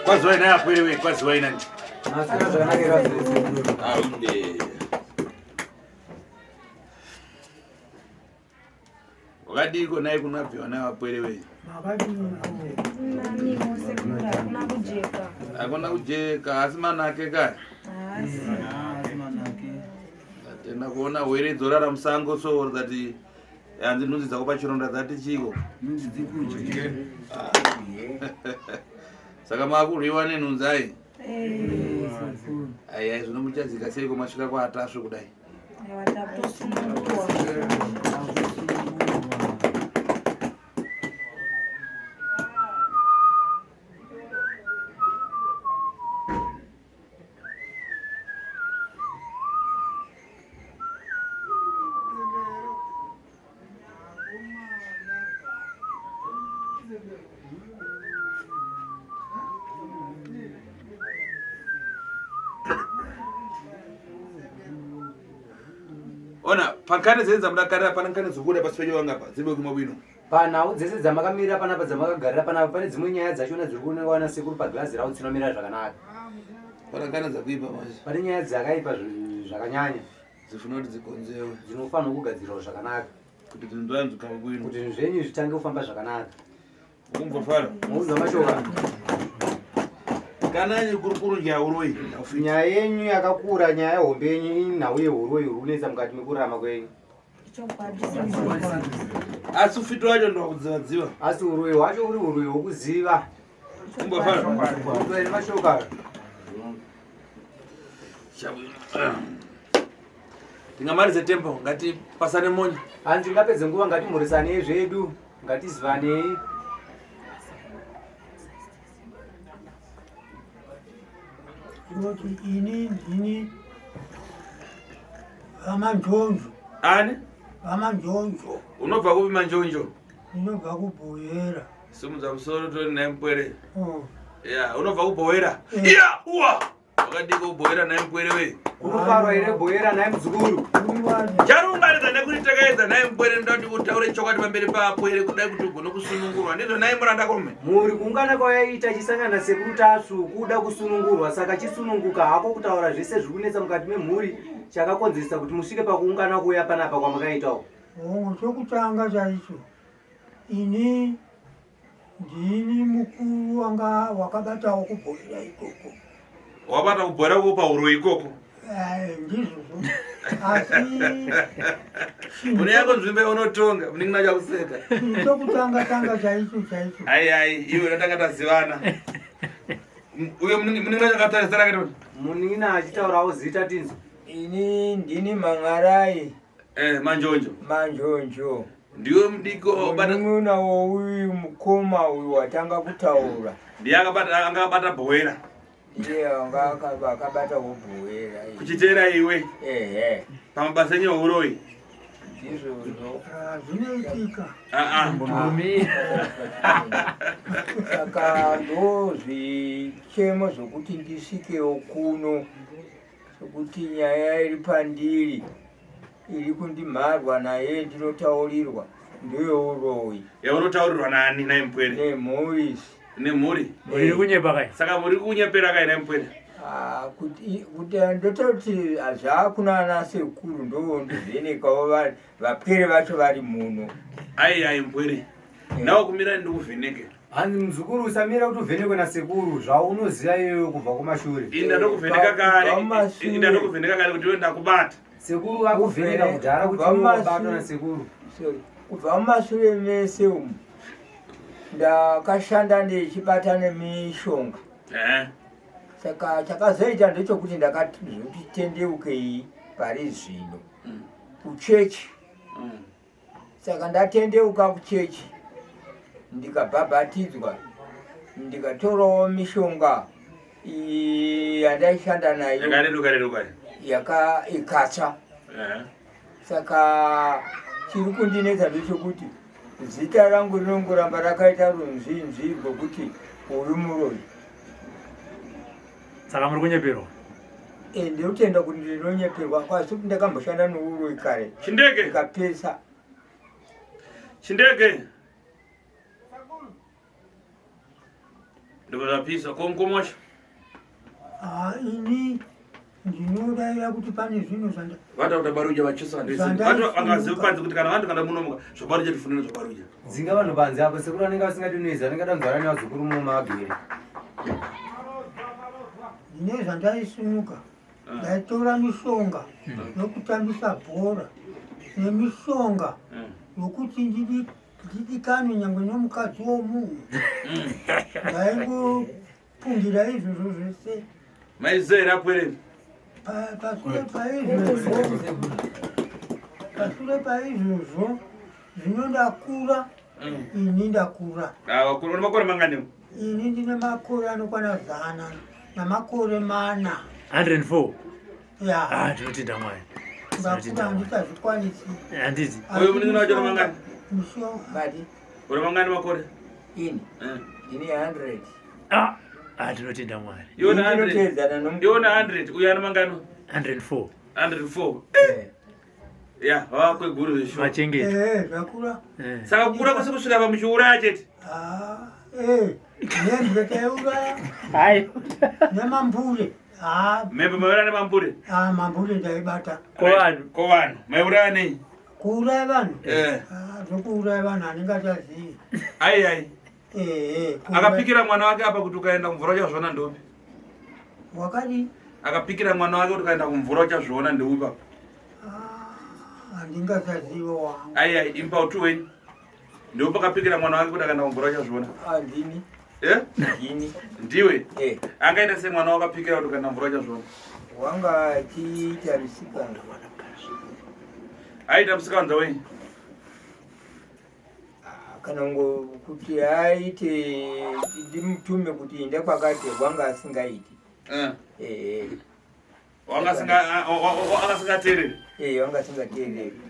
Kwaziwaina hapo ile kwaziwaina. Nasikia zanagira Sekuru. Aude. Wakati iko naye kunapiwa na hapo ile wewe. Nani Sekuru kuna kujeka. Akona kujeka asima nake ka. Asima nake. Tena kuona were dzorara musango so that yanzi nunzi dzakupa chironda dzati chiko. Nunzi dzikuje. Saka makurwiwa nenunzai. Sekuru. Aya zvinomuchadzika sei kumasvika kwaAtasvo kudai. Ona pankane dzedza mudakarira pana nkane dzokuda pasipenye wangapa dzibe kumabwino. Pana dzese dzamakamira panapa dzamakagarira panapa pane dzimwe nyaya dzachona dziri kuonekwa na Sekuru paglazi rawo dzinomira zvakanaka. Pana nkane dzakuipa manje. Pane nyaya dzakaipa zvakanyanya. Dzifuna kuti dzikonzewe. Dzinofanira kugadzirwa zvakanaka. Kuti dzinonzwanzwa kumabwino. Kuti zvenyu zvitange kufamba zvakanaka. Ukumvofara. Muzwa mashoka. Kana kurukuru nyauroi. Nyaya yenyu yakakura, nyaya hombe yenyu inhau yehuroi runetsa mukati mekurarama kwenyu. Asi ufito wacho ndokudziwa. Asi uroi wacho uri uroi wokuziva. Ukumvofara. Uroi mashoka. Tingamalize tempo ngati pasane monyo. Hanzi ngapedze nguva ngati mhurisane zvedu, ngati zivanei. Ini amanjonjo. Ani? Amanjonjo. Unobva kupi manjonjo? Inobva kubhoyera. Simudza musoro tori naye mpwere. Yeah, unobva kubhoyera. Yeah, uwa. Wakadiko kubhoyera naye mpwere we. Kurufarwa ire bhoyera naye muzukuru. Charungaridza nekuritakaedza naye mpwere ndoti utaure chokwadi pamberi papwere kudai kuti ugone kusunungurwa. Ndizvo naye muranda kome. Muri kungana kwayaita chisangana Sekuru Tasvu kuda kusunungurwa, saka chisununguka hako kutaura zvese zviri kunetsa mukati memhuri chakakonzeresa kuti musvike pakuungana kuya panapa kwamakaitawo. Chokutanga chaicho. Ini ndini mukuru wanga wakabatawo kubhoyera ikoko. Wabata kubhoyera kupa uroi ikoko. Ndizvo. Asi Mune yako nzvimbe unotonga, muningina chakuseka. chokutanga chaicho. Ai, iwe unotanga tazivana. Uye muningina chakatarisana kuti muningina achitaurawo zita tinzo. Ini ndini Mangarai. Manjonjo. Ndiwe mdiko bana mununa uyu mukoma uyu watanga kutaura. Ndiye akabata bhoyera. Ndiye akabata kubhoyera. Kuchitera iwe. Pamabasa enyu uroi. Ndizvo. Zvinoitika. Saka ndozvichemo zvokuti ndisvikewo kuno. Sokuti nyaya iri pandiri iri kundimharwa naye ndinotaurirwa ndeyeuroi. Yaunotaurirwa nani naye mpwere? Nemhuri. Nemhuri? Muri kunyepa kai? Saka muri kunyepera kai naye mpwere? Kuti ndototi zvaakunana Sekuru ndovhenekawo vapwere vacho vari muno. Ai mpwere. Nawo kumira ndikuvheneke. Hanzi muzukuru usamira kuti uvhenekwe naSekuru, zvaunoziva iyoyo kubva kumashure. Inda ndokuvheneka kare kuti iwe ndakubata. Sekuru akuvheneka kudhara kuti iwe wabatwa naSekuru. Kubva mumashure mese umu ndakashanda ndichibata nemishonga. Saka chakazoita ndechokuti ndakati tendeuke pari zvino kuchechi. Saka ndatendeuka kuchechi ndikabhabhatidzwa ndikatorawo mishonga yandaishanda nayo ikatsva. Saka chiri kundinetsa ndechekuti zita rangu rinongoramba rakaita runzvinzvi rwokuti uyu muroi. Saka muri kunyeperwa? Ndinotenda kuti ndinonyeperwa kwasi kuti ndakamboshanda nouroi kare. Chindege ndikapesa. Chindege ndozvapisa komkomosha ini ndinodaira kuti pane zvinhu vata kuti baruja vachisa vangazivi panze kuti kana vantu kana munomuka zvabaruja tifunire zvabaruja dzinga vanhu panze apo sekuru anenge asingatonoiza anenge adanzvarani vazukuru mumagere ndine zvandaisimuka ndaitora mishonga yokutambisa bhora nemishonga yokuti ndidikanwe nyangwe nomukadzi womunhu ndaingopungira izvozvo zvese maizera apwereni pashure paizvozvo zvino ndakura ini ndakura wakura une makore manganewo ini ndine makore anokwana 100 namakore 4 104 ya tinotenda mwari ndakura handitazvikwanisi handiti uyo muningina wacho mangani mishonga uri mangani makore ini ndine 100 tinotenda mwari iwona 100 uyo ana mangani 104 104 ya wakweguru zvisho machengeta zvakura saka kukura kwese kusvika pamuchiuraya chete nembe taiuraya hayi nemambure mhembe mauraya nemambure mambure ndaibata kovanhu maiuraya nei kuuraya vanhu zvokuuraya vanhu anenge achazivi ai akapikira mwana wake apa kuti ukaenda kumvura uchazviona ndopi wakadi akapikira mwana wake kuti ukaenda kumvura uchazviona ndeupi apa handingasaziva wangu imba utuweni ndeupi akapikira mwana wake kuti akaenda kumvura uchazviona ndini ndiwe angaita sei mwana wake apikira kuti ukaenda kumvura uchazviona wanga achiita misikana aita musikanza wei kana kuti aite ndimutume kuti enda kwakati wanga asingaiti wanga asingateereri wanga asingateereri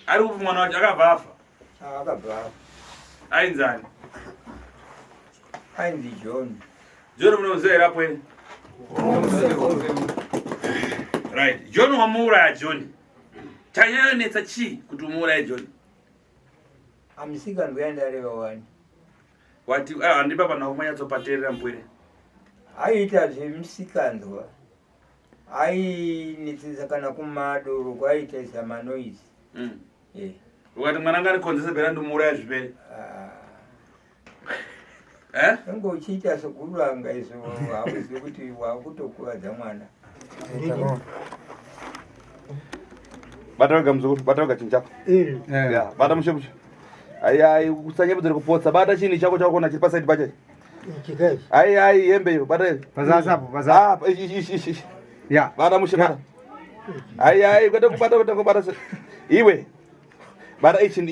ari kupi mwana wacho akabva afa akabva afa ainzani ainzi John munoziva here apo ene right John wamuuraya John chanyayonetsa chii kuti umuuraye John amusikana yandareva wani wati handipa panhu kumanyatsopateerera mpwere aiita zvemusikandwa ainetsesa kana kumadoro kwaiita samanoisi ukati mwana nganikonzese bhera ndimuuraya zvipere enge uchiita sekuru anga izvo hauzivi kuti wakutokuvadza mwana batawega muzukuru batawega chinhu chako bata mushemushe ai usanyebudzire kupotsa bata chini chako chakona chiri pasaidi pachachi ai hembe iyo bata bata mushe bata ai kwete kubata iwe bata ichi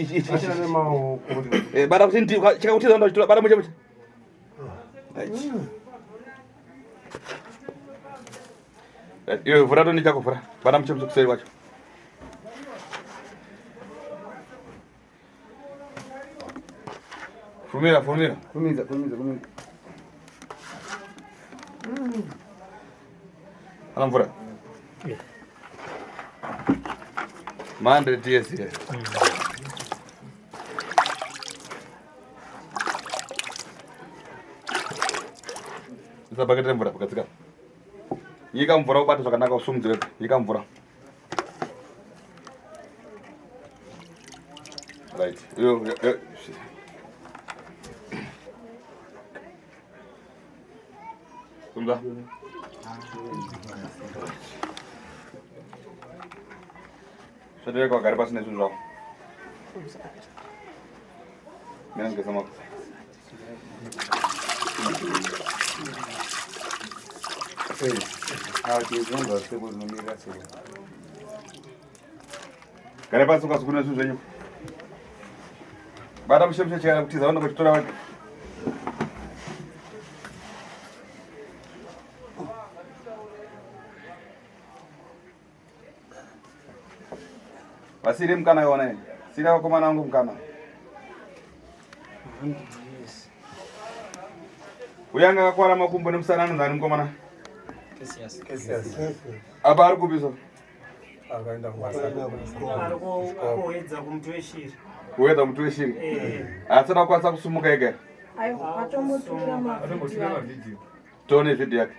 bata kuti chikakutiza ndo chitola bata mushe iwe vhura toni chako vhura bata mushe kuseri kwacho Fumira. Kumiza. Ana mvura. Mandre TS here. Isa pakete mvura pakatsika. Yika mvura ubata zvakanaka usumudzire. Yika mvura. Right. Yo. Sumda. Sadere kwa gari pasine sunjao. Mina ngesa mako. tizondo sebo nomira sebo gari pasi ukasukuna zvinhu zvenyu. Bata mushemushe chikana kutiza vanoda kuchitora wake. Vasiri mukana yona sina vakomana vangu mukana. Uyanga akakwara makumbo nemusana anonzani mukomana? Apa ari kupi so? akaenda kuwedza kumutu weshiri. Kuwedza mutu weshiri? Asina kukwanisa kusumuka ega. Ayo, atombotumira mavidhiyo. Tuone video yake.